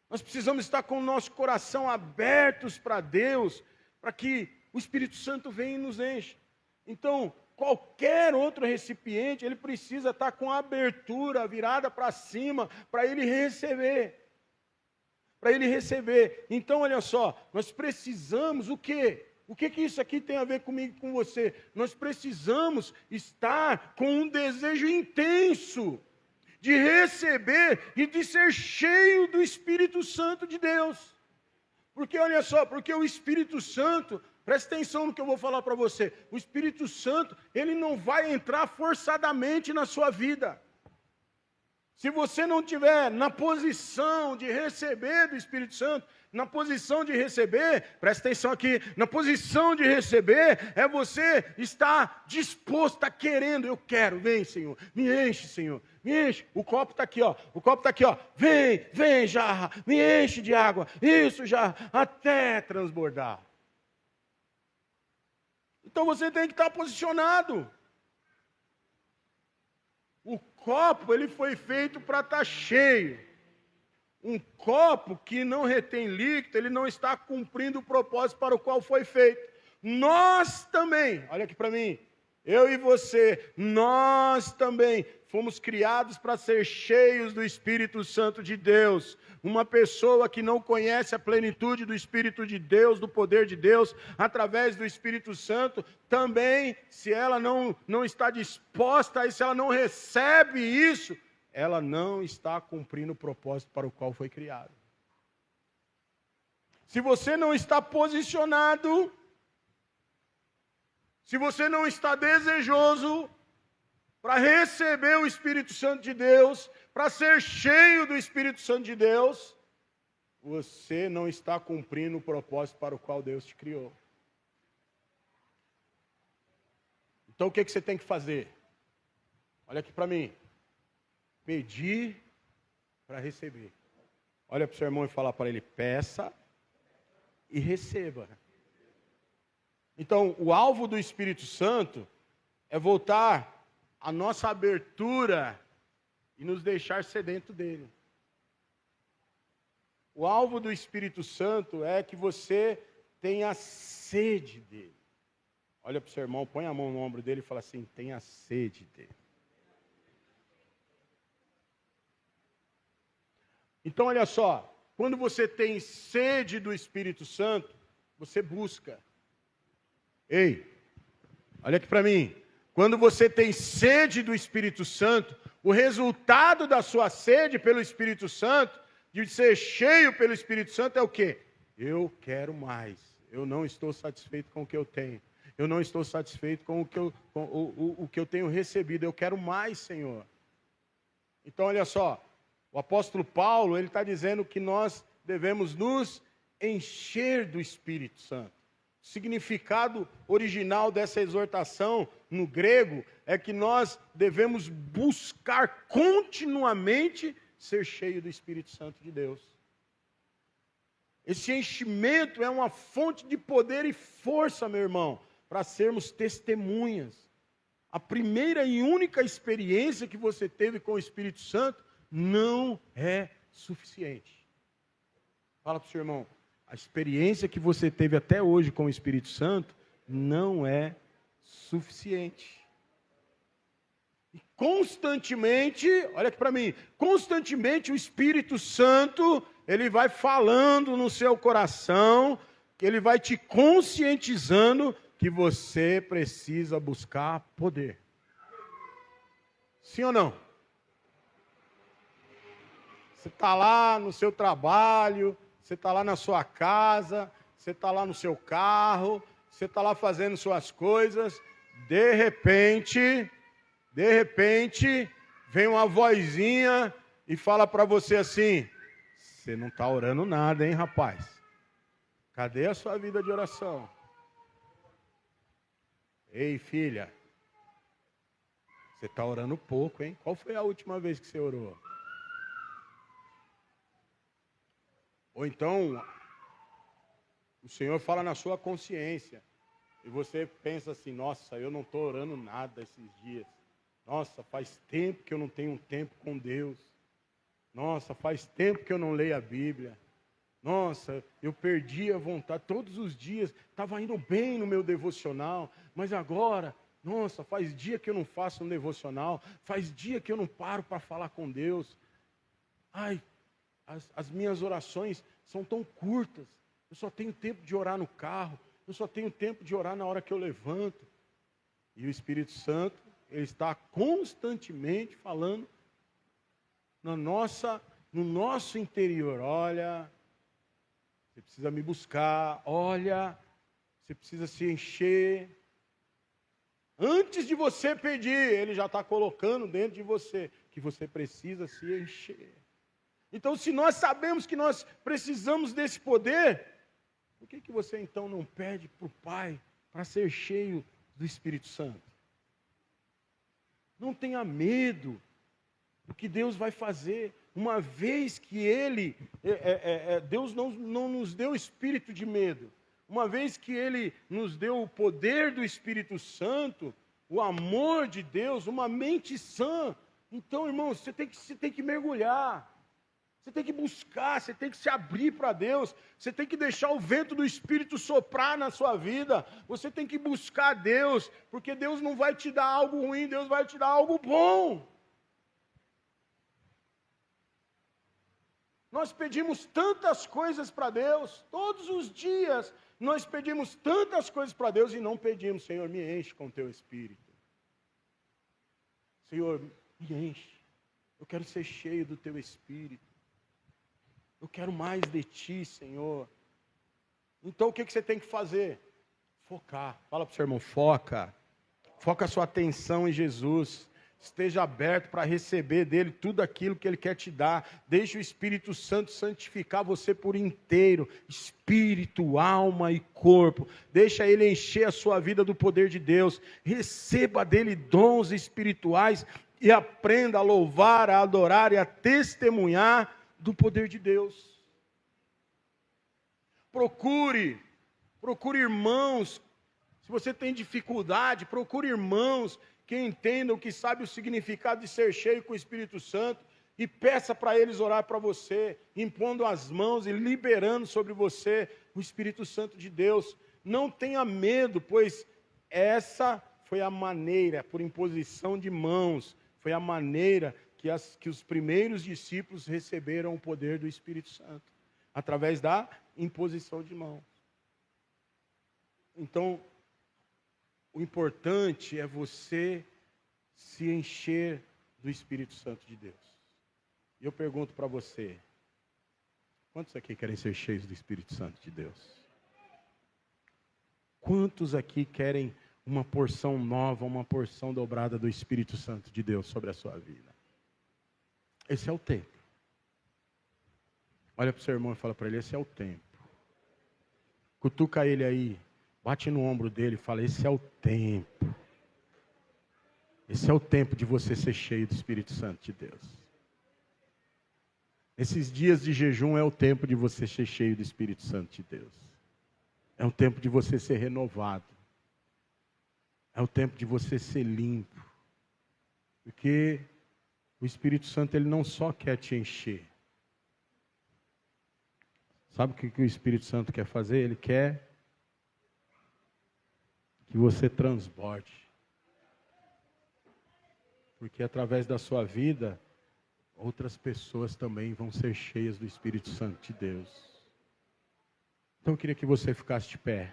Nós precisamos estar com o nosso coração abertos para Deus, para que o Espírito Santo venha e nos encha. Então, qualquer outro recipiente, ele precisa estar com a abertura virada para cima, para ele receber. Para ele receber. Então, olha só, nós precisamos o quê? O que isso aqui tem a ver comigo e com você? Nós precisamos estar com um desejo intenso de receber e de ser cheio do Espírito Santo de Deus. Porque, olha só, porque o Espírito Santo, presta atenção no que eu vou falar para você, o Espírito Santo, ele não vai entrar forçadamente na sua vida. Se você não estiver na posição de receber do Espírito Santo, na posição de receber, presta atenção aqui, na posição de receber, é você estar disposto, a querendo, eu quero, vem Senhor, me enche Senhor, me enche, o copo está aqui, ó, vem jarra, me enche de água, isso já, até transbordar. Então você tem que estar posicionado. O copo, ele foi feito para estar cheio. Um copo que não retém líquido, ele não está cumprindo o propósito para o qual foi feito. Nós também, olha aqui para mim, eu e você, nós também fomos criados para ser cheios do Espírito Santo de Deus. Uma pessoa que não conhece a plenitude do Espírito de Deus, do poder de Deus, através do Espírito Santo, também, se ela não está disposta a isso, se ela não recebe isso, ela não está cumprindo o propósito para o qual foi criado. Se você não está posicionado, se você não está desejoso para receber o Espírito Santo de Deus, para ser cheio do Espírito Santo de Deus, você não está cumprindo o propósito para o qual Deus te criou. Então o que você tem que fazer? Olha aqui para mim. Pedir para receber. Olha para o seu irmão e fala para ele, peça e receba. Então, o alvo do Espírito Santo é voltar a nossa abertura e nos deixar sedento dele. O alvo do Espírito Santo é que você tenha sede dele. Olha para o seu irmão, põe a mão no ombro dele e fala assim, tenha sede dele. Então, olha só, quando você tem sede do Espírito Santo, você busca. Ei, olha aqui para mim. Quando você tem sede do Espírito Santo, o resultado da sua sede pelo Espírito Santo, de ser cheio pelo Espírito Santo, é o quê? Eu quero mais. Eu não estou satisfeito com o que eu tenho. eu não estou satisfeito com o que eu tenho recebido, eu quero mais, Senhor. Então, olha só, o apóstolo Paulo, ele está dizendo que nós devemos nos encher do Espírito Santo. O significado original dessa exortação no grego é que nós devemos buscar continuamente ser cheio do Espírito Santo de Deus. Esse enchimento é uma fonte de poder e força, meu irmão, para sermos testemunhas. A primeira e única experiência que você teve com o Espírito Santo não é suficiente. Fala para o seu irmão, a experiência que você teve até hoje com o Espírito Santo não é suficiente. E constantemente, olha aqui para mim, constantemente o Espírito Santo, ele vai falando no seu coração, ele vai te conscientizando que você precisa buscar poder. Sim ou não? Você está lá no seu trabalho, você está lá na sua casa, você está lá no seu carro, você está lá fazendo suas coisas, de repente, vem uma vozinha e fala para você assim, você não está orando nada, hein, rapaz? Cadê a sua vida de oração? Ei, filha, você está orando pouco, hein? Qual foi a última vez que você orou? Ou então, o Senhor fala na sua consciência, e você pensa assim, nossa, eu não estou orando nada esses dias. Nossa, faz tempo que eu não tenho um tempo com Deus. Nossa, faz tempo que eu não leio a Bíblia. Nossa, eu perdi a vontade. Todos os dias, estava indo bem no meu devocional, mas agora, nossa, faz dia que eu não faço um devocional, faz dia que eu não paro para falar com Deus. Ai, as minhas orações são tão curtas, eu só tenho tempo de orar no carro, eu só tenho tempo de orar na hora que eu levanto. E o Espírito Santo, ele está constantemente falando no nosso interior, olha, você precisa me buscar, olha, você precisa se encher. Antes de você pedir, ele já está colocando dentro de você que você precisa se encher. Então, se nós sabemos que nós precisamos desse poder, por que você então não pede para o Pai para ser cheio do Espírito Santo? Não tenha medo do que Deus vai fazer, uma vez que Deus não nos deu espírito de medo, uma vez que Ele nos deu o poder do Espírito Santo, o amor de Deus, uma mente sã. Então, irmãos, você tem que mergulhar. Você tem que buscar, você tem que se abrir para Deus, você tem que deixar o vento do Espírito soprar na sua vida, você tem que buscar Deus, porque Deus não vai te dar algo ruim, Deus vai te dar algo bom. Nós pedimos tantas coisas para Deus, todos os dias nós pedimos tantas coisas para Deus e não pedimos, Senhor, me enche com o teu Espírito. Senhor, me enche, eu quero ser cheio do teu Espírito. Eu quero mais de Ti, Senhor. Então o que você tem que fazer? Focar. Fala para o seu irmão, foca. Foca a sua atenção em Jesus. Esteja aberto para receber dEle tudo aquilo que Ele quer te dar. Deixe o Espírito Santo santificar você por inteiro. Espírito, alma e corpo. Deixa Ele encher a sua vida do poder de Deus. Receba dEle dons espirituais e aprenda a louvar, a adorar e a testemunhar do poder de Deus. Procure irmãos, se você tem dificuldade, procure irmãos que entendam, que sabem o significado de ser cheio com o Espírito Santo e peça para eles orar para você, impondo as mãos e liberando sobre você o Espírito Santo de Deus. Não tenha medo, pois essa foi a maneira, por imposição de mãos, foi a maneira que os primeiros discípulos receberam o poder do Espírito Santo, através da imposição de mãos. Então, o importante é você se encher do Espírito Santo de Deus. E eu pergunto para você, quantos aqui querem ser cheios do Espírito Santo de Deus? Quantos aqui querem uma porção nova, uma porção dobrada do Espírito Santo de Deus sobre a sua vida? Esse é o tempo. Olha para o seu irmão e fala para ele, esse é o tempo. Cutuca ele aí, bate no ombro dele e fala, esse é o tempo. Esse é o tempo de você ser cheio do Espírito Santo de Deus. Esses dias de jejum é o tempo de você ser cheio do Espírito Santo de Deus. É o tempo de você ser renovado. É o tempo de você ser limpo. Porque o Espírito Santo, ele não só quer te encher. Sabe o que o Espírito Santo quer fazer? Ele quer que você transborde. Porque através da sua vida, outras pessoas também vão ser cheias do Espírito Santo de Deus. Então eu queria que você ficasse de pé.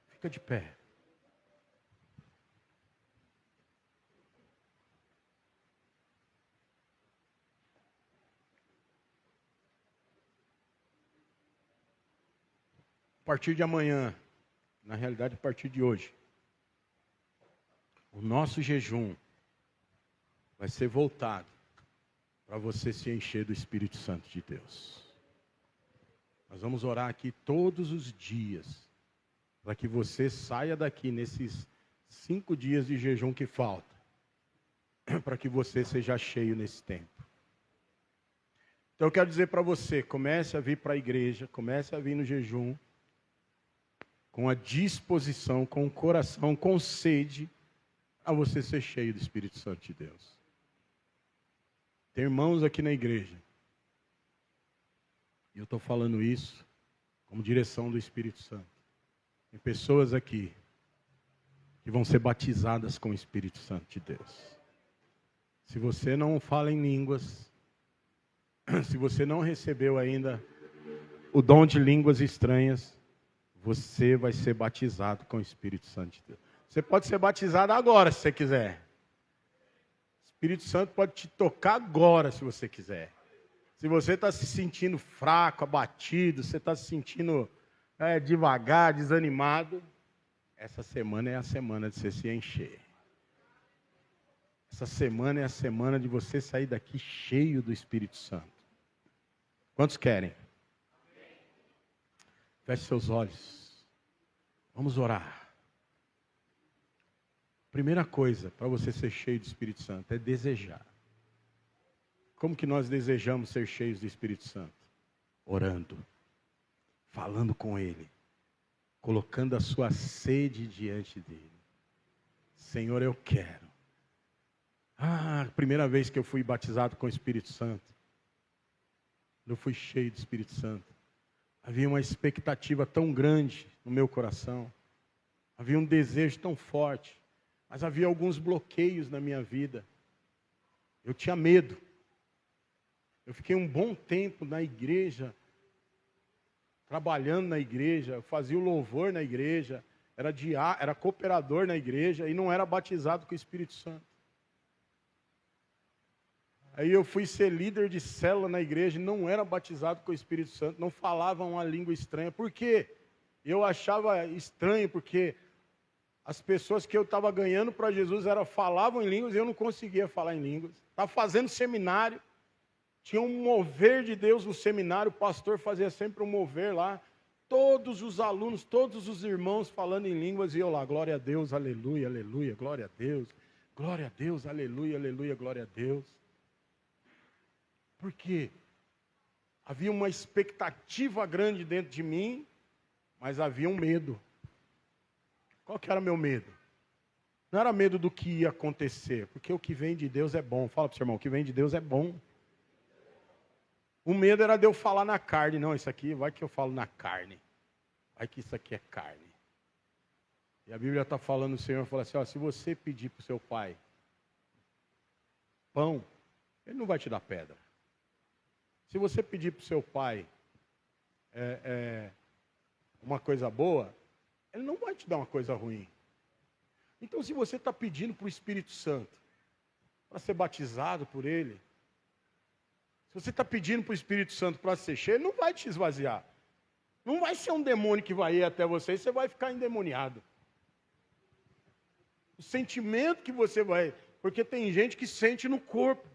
Fica de pé. A partir de amanhã, na realidade a partir de hoje, o nosso jejum vai ser voltado para você se encher do Espírito Santo de Deus. Nós vamos orar aqui todos os dias, para que você saia daqui nesses 5 dias de jejum que falta, para que você seja cheio nesse tempo. Então eu quero dizer para você, comece a vir para a igreja, comece a vir no jejum, com a disposição, com o coração, com sede, a você ser cheio do Espírito Santo de Deus. Tem irmãos aqui na igreja, e eu estou falando isso como direção do Espírito Santo. Tem pessoas aqui que vão ser batizadas com o Espírito Santo de Deus. Se você não fala em línguas, se você não recebeu ainda o dom de línguas estranhas, você vai ser batizado com o Espírito Santo de Deus. Você pode ser batizado agora, se você quiser. O Espírito Santo pode te tocar agora, se você quiser. Se você está se sentindo fraco, abatido, você está se sentindo devagar, desanimado, essa semana é a semana de você se encher. Essa semana é a semana de você sair daqui cheio do Espírito Santo. Quantos querem? Feche seus olhos. Vamos orar. Primeira coisa para você ser cheio do Espírito Santo é desejar. Como que nós desejamos ser cheios do Espírito Santo? Orando, falando com Ele, colocando a sua sede diante dEle. Senhor, eu quero. A primeira vez que eu fui batizado com o Espírito Santo, eu fui cheio do Espírito Santo. Havia uma expectativa tão grande no meu coração. Havia um desejo tão forte. Mas havia alguns bloqueios na minha vida. Eu tinha medo. Eu fiquei um bom tempo na igreja, trabalhando na igreja, eu fazia o louvor na igreja, era cooperador na igreja e não era batizado com o Espírito Santo. Aí eu fui ser líder de célula na igreja e não era batizado com o Espírito Santo, não falava uma língua estranha. Por quê? Eu achava estranho, porque as pessoas que eu estava ganhando para Jesus falavam em línguas e eu não conseguia falar em línguas. Estava fazendo seminário, tinha um mover de Deus no seminário, o pastor fazia sempre um mover lá. Todos os alunos, todos os irmãos falando em línguas e eu lá, glória a Deus, aleluia, aleluia, glória a Deus, aleluia, aleluia, glória a Deus. Por quê? Havia uma expectativa grande dentro de mim, mas havia um medo. Qual que era meu medo? Não era medo do que ia acontecer, porque o que vem de Deus é bom. Fala para o seu irmão, o que vem de Deus é bom. O medo era de eu falar na carne. Não, isso aqui, vai que eu falo na carne. Vai que isso aqui é carne. E a Bíblia está falando, o Senhor fala assim, se você pedir para o seu pai pão, ele não vai te dar pedra. Se você pedir para o seu pai uma coisa boa, ele não vai te dar uma coisa ruim. Então, se você está pedindo para o Espírito Santo, para ser batizado por Ele, se você está pedindo para o Espírito Santo para ser cheio, ele não vai te esvaziar. Não vai ser um demônio que vai ir até você e você vai ficar endemoniado. O sentimento que você vai... Porque tem gente que sente no corpo.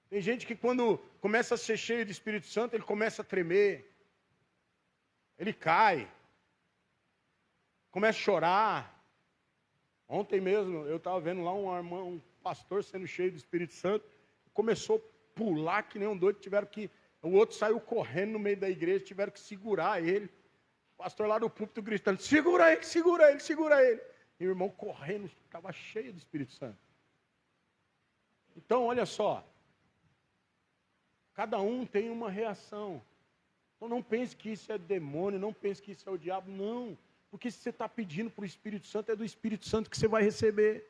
Tem gente que quando começa a ser cheio de Espírito Santo, ele começa a tremer. Ele cai. Começa a chorar. Ontem mesmo, eu estava vendo lá um pastor sendo cheio do Espírito Santo. Começou a pular que nem um doido. O outro saiu correndo no meio da igreja. Tiveram que segurar ele. O pastor lá do púlpito gritando, segura ele, segura ele, segura ele. E o irmão correndo, estava cheio do Espírito Santo. Então, olha só. Cada um tem uma reação. Então não pense que isso é demônio, não pense que isso é o diabo, não. Porque se você está pedindo para o Espírito Santo, é do Espírito Santo que você vai receber.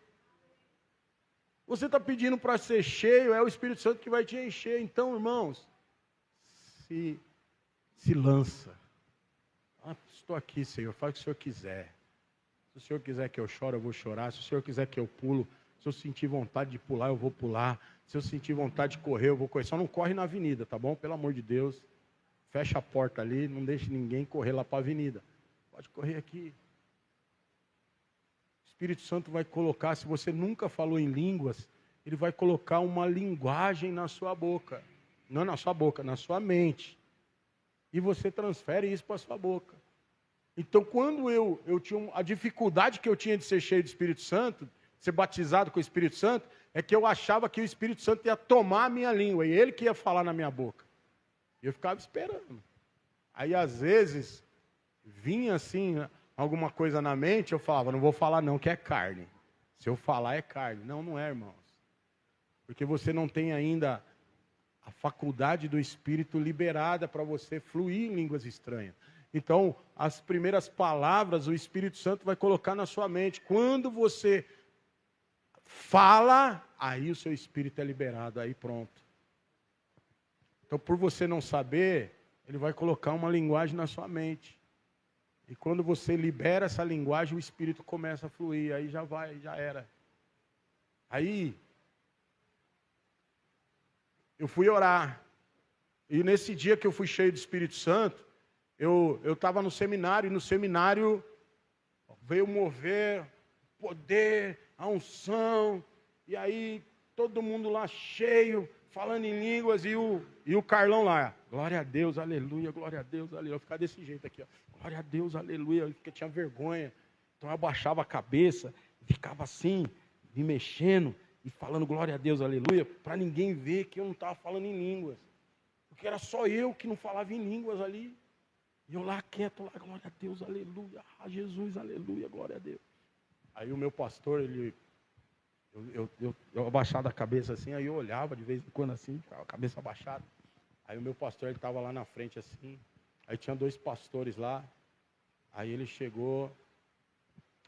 Você está pedindo para ser cheio, é o Espírito Santo que vai te encher. Então, irmãos, se lança. Estou aqui, Senhor, faz o que o Senhor quiser. Se o Senhor quiser que eu chore, eu vou chorar. Se o Senhor quiser que eu pulo, se eu sentir vontade de pular, eu vou pular. Se eu sentir vontade de correr, eu vou correr. Só não corre na avenida, tá bom? Pelo amor de Deus. Fecha a porta ali, não deixe ninguém correr lá para a avenida. Pode correr aqui. O Espírito Santo vai colocar, se você nunca falou em línguas, ele vai colocar uma linguagem na sua boca. Não na sua boca, na sua mente. E você transfere isso para a sua boca. Então, quando eu tinha a dificuldade que eu tinha de ser cheio do Espírito Santo, ser batizado com o Espírito Santo, é que eu achava que o Espírito Santo ia tomar a minha língua, e ele que ia falar na minha boca. E eu ficava esperando. Aí, às vezes, vinha assim, alguma coisa na mente, eu falava, não vou falar não, que é carne. Se eu falar, é carne. Não, não é, irmãos. Porque você não tem ainda a faculdade do Espírito liberada para você fluir em línguas estranhas. Então, as primeiras palavras, o Espírito Santo vai colocar na sua mente. Quando você fala, aí o seu espírito é liberado, aí pronto. Então, por você não saber, ele vai colocar uma linguagem na sua mente. E quando você libera essa linguagem, o espírito começa a fluir, aí já vai, já era. Aí, eu fui orar. E nesse dia que eu fui cheio do Espírito Santo, eu estava no seminário, e no seminário veio mover, poder, a unção, e aí todo mundo lá cheio, falando em línguas, e o Carlão lá, glória a Deus, aleluia, glória a Deus, aleluia. Eu ficava desse jeito aqui, ó, glória a Deus, aleluia, porque tinha vergonha. Então eu abaixava a cabeça, ficava assim, me mexendo, e falando glória a Deus, aleluia, para ninguém ver que eu não estava falando em línguas. Porque era só eu que não falava em línguas ali. E eu lá quieto, lá, glória a Deus, aleluia, ah, Jesus, aleluia, glória a Deus. Aí o meu pastor, eu abaixava a cabeça assim, aí eu olhava de vez em quando assim, a cabeça abaixada. Aí o meu pastor, ele estava lá na frente assim, aí tinha 2 pastores lá, aí ele chegou,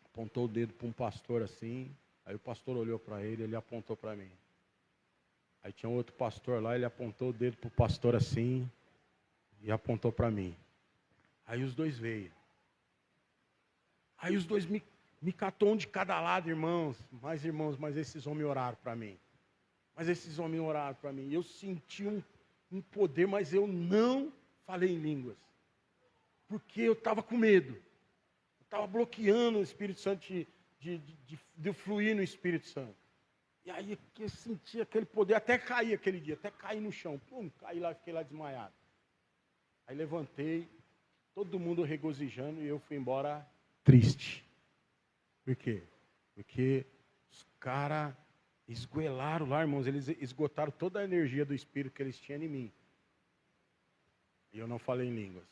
apontou o dedo para um pastor assim, aí o pastor olhou para ele, ele apontou para mim. Aí tinha um outro pastor lá, ele apontou o dedo para o pastor assim, e apontou para mim. Aí os 2 veio. Aí os 2 me catou um de cada lado, irmãos, mas esses homens oraram para mim. Mas esses homens oraram para mim. Eu senti um poder, mas eu não falei em línguas. Porque eu estava com medo. Eu estava bloqueando o Espírito Santo de fluir no Espírito Santo. E aí eu senti aquele poder, até cair aquele dia, até cair no chão. Pum, caí lá, fiquei lá desmaiado. Aí levantei, todo mundo regozijando, e eu fui embora triste. Por quê? Porque os caras esgoelaram lá, irmãos, eles esgotaram toda a energia do Espírito que eles tinham em mim. E eu não falei em línguas.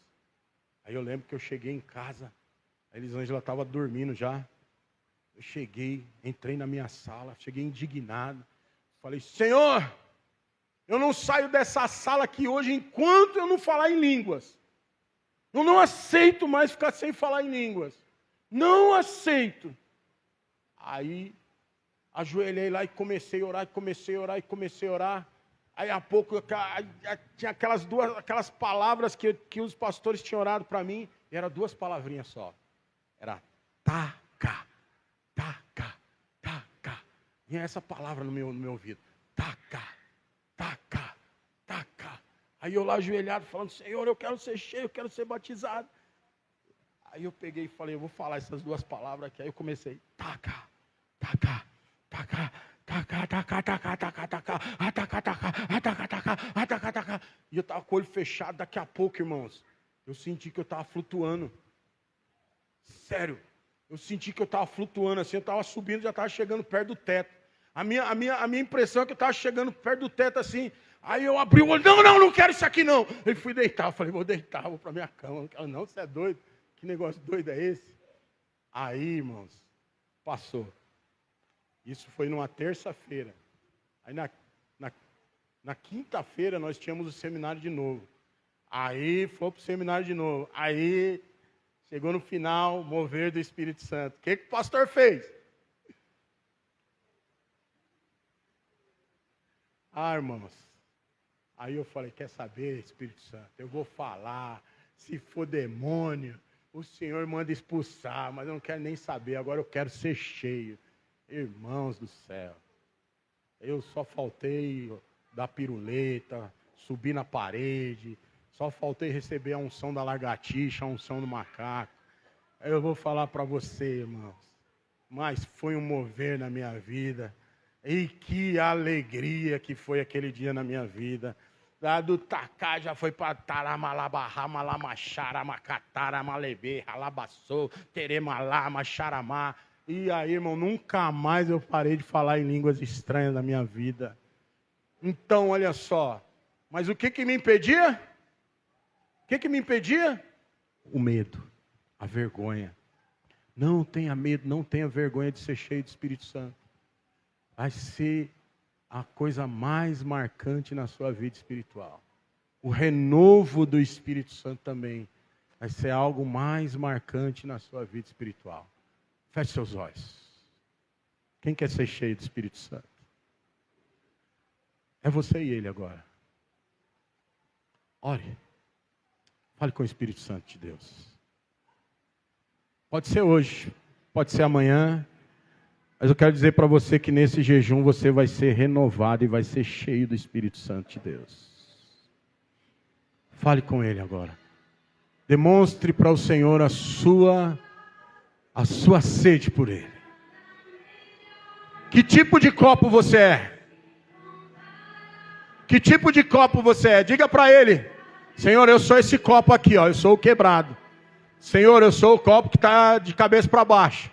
Aí eu lembro que eu cheguei em casa, a Elisângela estava dormindo já. Eu cheguei, entrei na minha sala, cheguei indignado. Falei, Senhor, eu não saio dessa sala aqui hoje enquanto eu não falar em línguas. Eu não aceito mais ficar sem falar em línguas. Não aceito. Aí, ajoelhei lá e comecei a orar, Aí, a pouco, tinha aquelas palavras que os pastores tinham orado para mim, e eram 2 palavrinhas só. Era taca, taca, taca. Vinha essa palavra no meu ouvido. Taca, taca, taca. Aí eu lá ajoelhado, falando, Senhor, eu quero ser cheio, eu quero ser batizado. Aí eu peguei e falei, eu vou falar essas duas palavras aqui. Aí eu comecei, taca, taca, taca, taca, taca, taca, taca, taca, ataca, ataca, ataca, ataca, ataca, ataca. E eu estava com o olho fechado, daqui a pouco, irmãos, eu senti que eu estava flutuando. Sério, eu senti que eu estava flutuando assim, eu estava subindo, já estava chegando perto do teto. A minha impressão é que eu estava chegando perto do teto assim. Aí eu abri o olho, não quero isso aqui não. Eu fui deitar, eu falei, vou deitar, vou para minha cama. Não, você é doido? Que negócio doido é esse? Aí, irmãos, passou. Isso foi numa terça-feira. Aí na quinta-feira nós tínhamos o seminário de novo. Aí foi para o seminário de novo. Aí chegou no final, mover do Espírito Santo. O que o pastor fez? Irmãos. Aí eu falei, quer saber, Espírito Santo? Eu vou falar. Se for demônio, o Senhor manda expulsar, mas eu não quero nem saber, agora eu quero ser cheio. Irmãos do céu, eu só faltei dar piruleta, subir na parede, só faltei receber a unção da lagartixa, a unção do macaco. Eu vou falar para você, irmãos, mas foi um mover na minha vida, e que alegria que foi aquele dia na minha vida. Do Tacá já foi para Taramalabarra, Malamachara, Macatara, Malebê, Ralabassou, Teremalá, Macharamá. E aí, irmão, nunca mais eu parei de falar em línguas estranhas na minha vida. Então, olha só. Mas o que me impedia? O que me impedia? O medo, a vergonha. Não tenha medo, não tenha vergonha de ser cheio do Espírito Santo. Vai ser a coisa mais marcante na sua vida espiritual. O renovo do Espírito Santo também vai ser algo mais marcante na sua vida espiritual. Feche seus olhos. Quem quer ser cheio do Espírito Santo? É você e ele agora. Ore. Fale com o Espírito Santo de Deus. Pode ser hoje, pode ser amanhã. Mas eu quero dizer para você que nesse jejum você vai ser renovado e vai ser cheio do Espírito Santo de Deus. Fale com Ele agora. Demonstre para o Senhor a sua sede por Ele. Que tipo de copo você é? Que tipo de copo você é? Diga para Ele. Senhor, eu sou esse copo aqui, ó, eu sou o quebrado. Senhor, eu sou o copo que está de cabeça para baixo.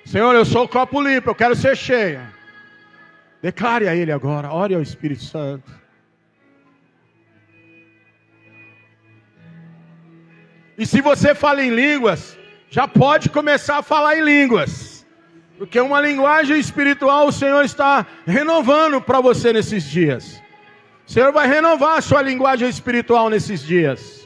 Senhor, eu sou o copo limpo, eu quero ser cheio. Declare a Ele agora, ore ao Espírito Santo. E se você fala em línguas, já pode começar a falar em línguas. Porque uma linguagem espiritual o Senhor está renovando para você nesses dias. O Senhor vai renovar a sua linguagem espiritual nesses dias.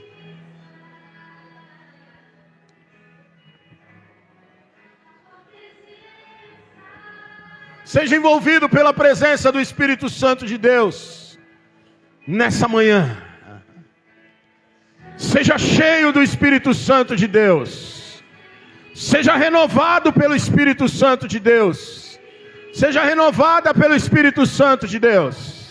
Seja envolvido pela presença do Espírito Santo de Deus nessa manhã. Seja cheio do Espírito Santo de Deus. Seja renovado pelo Espírito Santo de Deus. Seja renovada pelo Espírito Santo de Deus.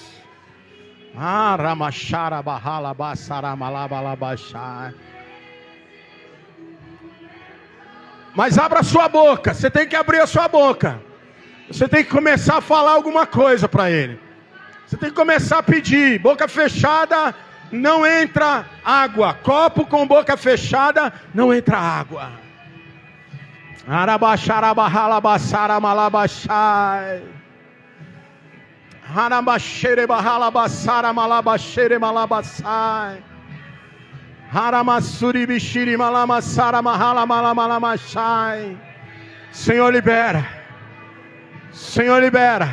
Mas abra sua boca. Você tem que abrir a sua boca. Você tem que começar a falar alguma coisa para Ele. Você tem que começar a pedir. Boca fechada, não entra água. Copo com boca fechada, não entra água. Arabaxarabahalabasaramalabachai. Harabaxerebahalabasaramalabasheremalabassai. Haramasuribixirimalamassaramahalamalamachai. Senhor, libera. Senhor, libera.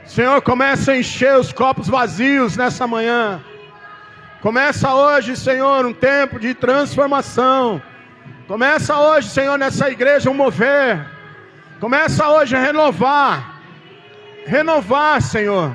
Senhor, começa a encher os copos vazios nessa manhã. Começa hoje, Senhor, um tempo de transformação. Começa hoje, Senhor, nessa igreja um mover. Começa hoje a renovar. Renovar, Senhor.